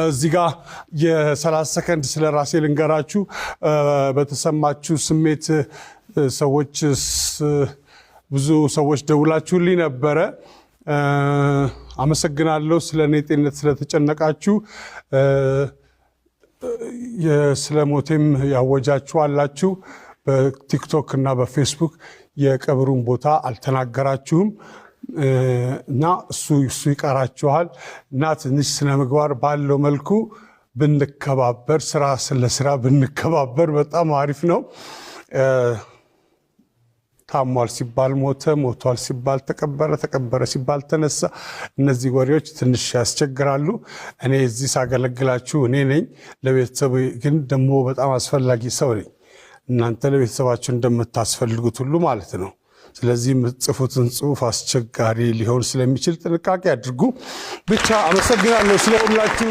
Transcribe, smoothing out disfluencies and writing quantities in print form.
እዚህ ጋር የ30 ሰከንድ ስለ ራሴ ልንገራችሁ በተሰማችሁ ስሜት ሰዎች ብዙ ሰዎች ደውላችሁልኝ ነበረ አመሰግናለሁ ስለኔ ጤንነት ስለተጨነቃችሁ የስለሞቴም ያወጃችሁ አላችሁ በቲክቶክ እና በፌስቡክ የቀብሩን ቦታ አልተናገራችሁም እና እሱ ይቀራችኋል እና ትንሽ ስነ ምግባር ባለው መልኩ ብንከባበር ስራ ስለስራ ብንከባበር በጣም አሪፍ ነው ታሟል ሲባል ሞተ ሞቷል ሲባል ተቀበረ ሲባል ተነሳ እነዚህ ወሬዎች ትንሽ ያስቸግራሉ እኔ እዚህ ሳገለግላችሁ እኔ ነኝ ለቤተሰቡ ግን ደግሞ በጣም አስፈላጊ ሰው ነኝ እናንተ ለቤተሰባችሁ እንደምታስፈልጉት ሁሉ ማለት ነው ስለዚህ የምትጽፉትን ጽሑፍ አስቸጋሪ ሊሆን ስለሚችል ጥንቃቄ አድርጉ ብቻ አመሰግናለሁ ስለሁላችሁ